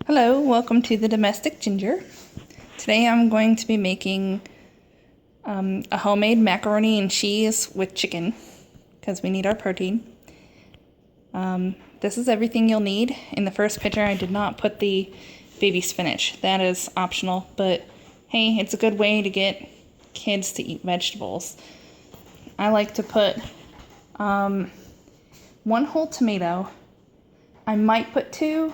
Hello, welcome to the Domestic Ginger. Today I'm going to be making a homemade macaroni and cheese with chicken because we need our protein. This is everything you'll need. In the first picture I did not put the baby spinach. That is optional, but hey, it's a good way to get kids to eat vegetables. I like to put 1 whole tomato. I might put 2,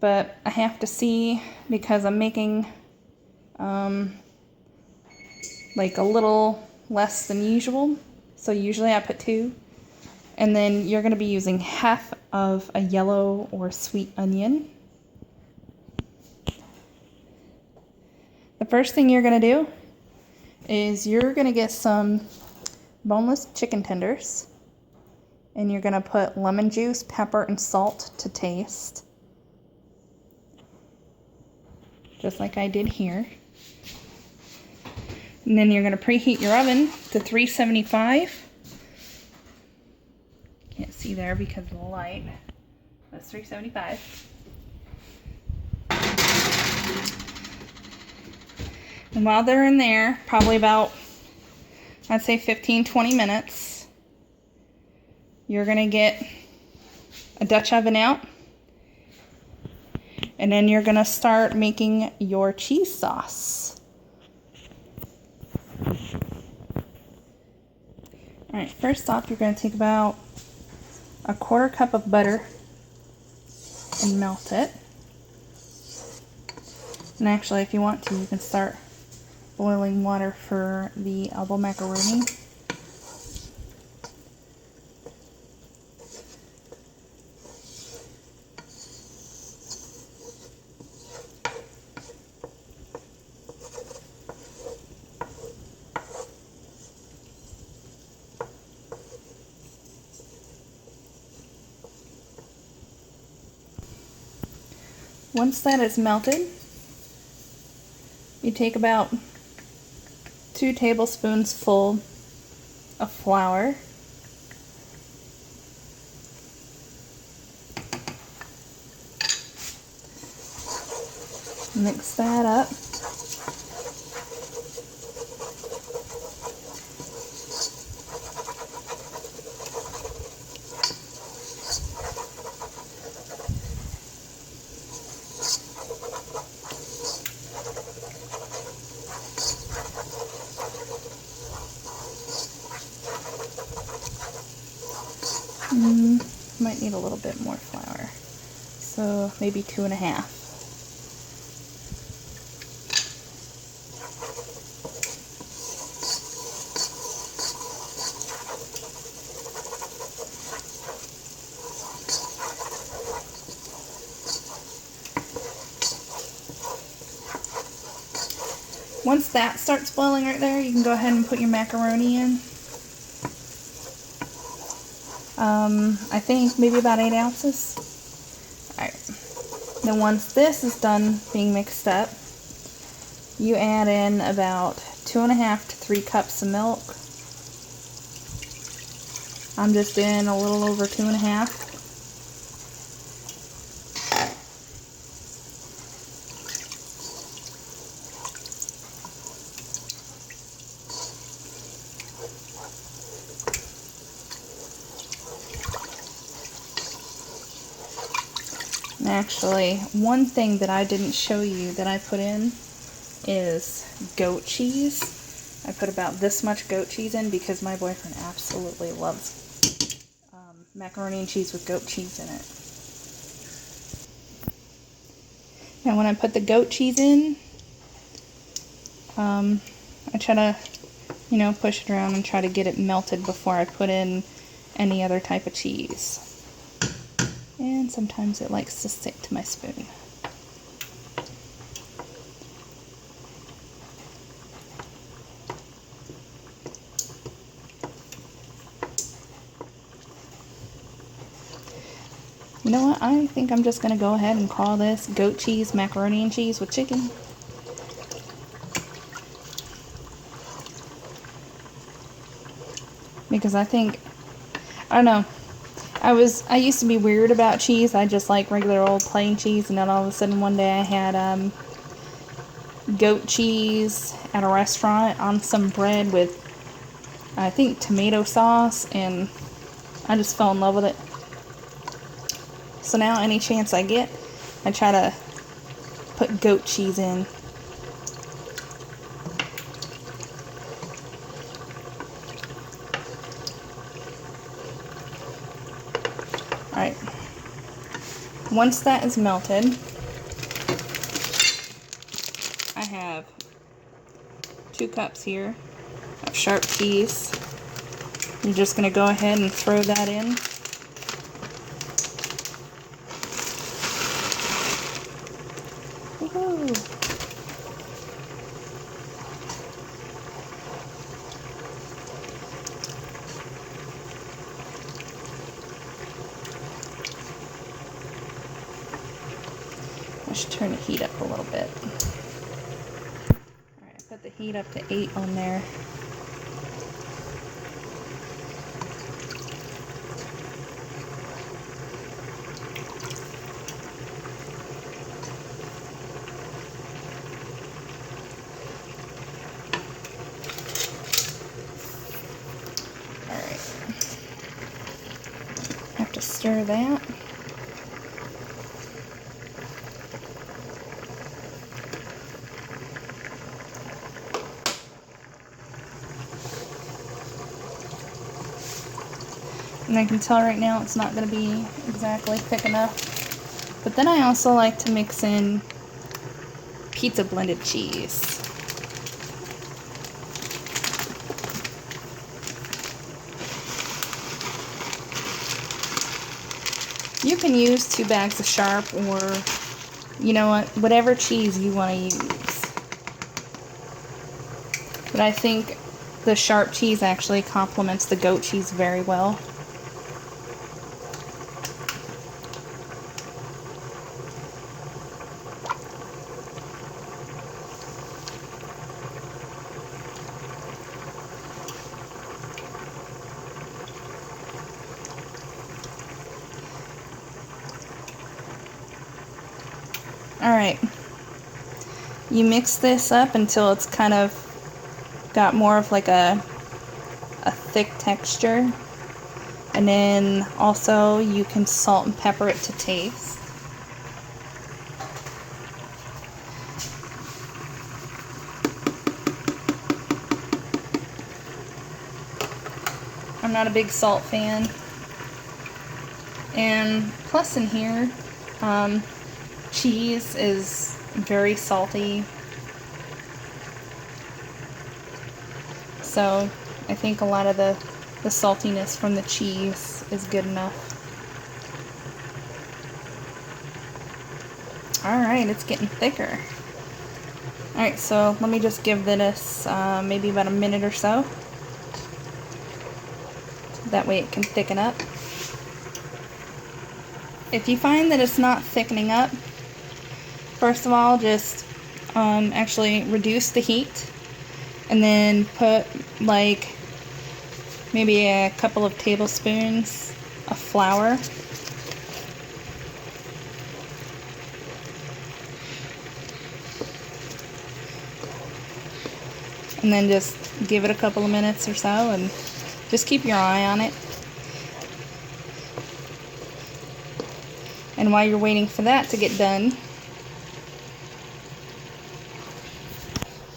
but I have to see because I'm making like a little less than usual. So usually I put 2. And then you're going to be using half of a yellow or sweet onion. The first thing you're going to do is you're going to get some boneless chicken tenders. And you're going to put lemon juice, pepper, and salt to taste. Just like I did here. And then you're going to preheat your oven to 375. Can't see there because of the light. That's 375. And while they're in there, probably about, I'd say 15-20 minutes, you're going to get a Dutch oven out. And then you're going to start making your cheese sauce. Alright, first off, you're going to take about a 1/4 cup of butter and melt it. And actually, if you want to, you can start boiling water for the elbow macaroni. Once that is melted, you take about 2 tablespoons full of flour. Mix that up. Might need a little bit more flour, so maybe 2.5. Once that starts boiling right there, you can go ahead and put your macaroni in. I think maybe about 8 ounces. Alright. Then once this is done being mixed up, you add in about 2.5 to 3 cups of milk. I'm just doing a little over 2.5. Actually, one thing that I didn't show you that I put in is goat cheese. I put about this much goat cheese in because my boyfriend absolutely loves macaroni and cheese with goat cheese in it. Now when I put the goat cheese in, I try to, push it around and try to get it melted before I put in any other type of cheese. And sometimes it likes to stick to my spoon. You know what? I think I'm just going to go ahead and call this goat cheese macaroni and cheese with chicken. Because I don't know, I used to be weird about cheese. I just like regular old plain cheese, and then all of a sudden one day I had goat cheese at a restaurant on some bread with, I think, tomato sauce, and I just fell in love with it. So now any chance I get, I try to put goat cheese in. Alright. Once that is melted, I have 2 cups here of sharp cheese. I'm just going to go ahead and throw that in. Woohoo! I should turn the heat up a little bit. Alright, I put the heat up to 8 on there. Alright. Have to stir that. And I can tell right now it's not going to be exactly thick enough. But then I also like to mix in pizza blended cheese. You can use 2 bags of Sharp, or, you know what, whatever cheese you want to use. But I think the Sharp cheese actually complements the goat cheese very well. Alright, you mix this up until it's kind of got more of like a thick texture, and then also you can salt and pepper it to taste. I'm not a big salt fan, and plus in here, cheese is very salty, so I think a lot of the saltiness from the cheese is good enough. Alright, it's getting thicker. Alright, so let me just give this maybe about a minute or so. That way it can thicken up. If you find that it's not thickening up, first of all, just actually reduce the heat, and then put like maybe a couple of tablespoons of flour. And then just give it a couple of minutes or so, and just keep your eye on it. And while you're waiting for that to get done,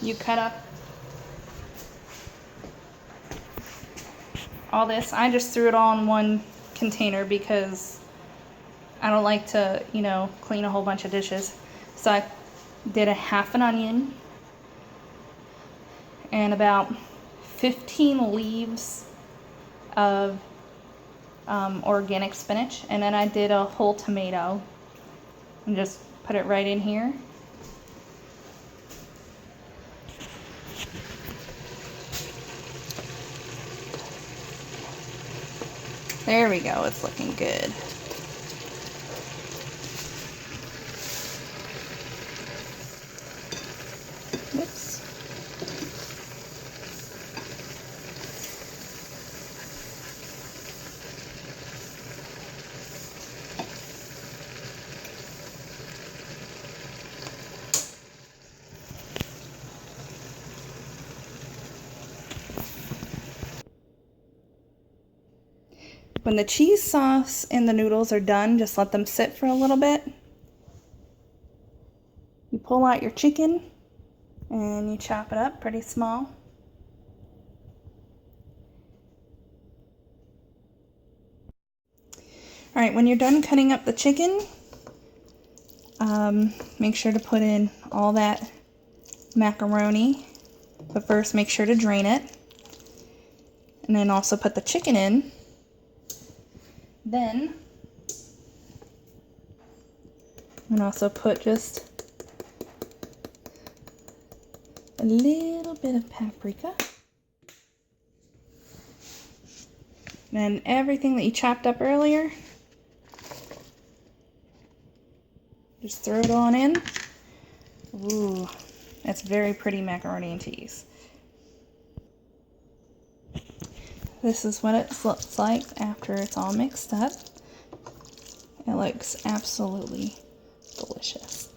you cut up all this. I just threw it all in one container because I don't like to, you know, clean a whole bunch of dishes. So I did a half an onion and about 15 leaves of organic spinach, and then I did a whole tomato and just put it right in here. There we go, it's looking good. Oops. When the cheese sauce and the noodles are done, just let them sit for a little bit. You pull out your chicken and you chop it up pretty small. All right, when you're done cutting up the chicken, make sure to put in all that macaroni, but first make sure to drain it. And then also put the chicken in. Then, and also put just a little bit of paprika. And everything that you chopped up earlier, just throw it on in. Ooh, that's very pretty macaroni and cheese. This is what it looks like after it's all mixed up. It looks absolutely delicious.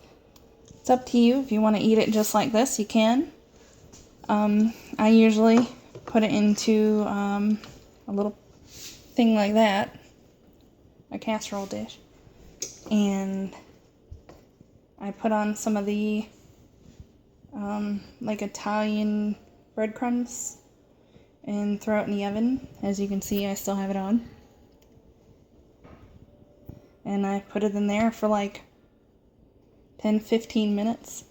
It's up to you. If you want to eat it just like this, you can. I usually put it into a little thing like that, a casserole dish, and I put on some of the like Italian breadcrumbs and throw it in the oven. As you can see, I still have it on. And I put it in there for like 10-15 minutes.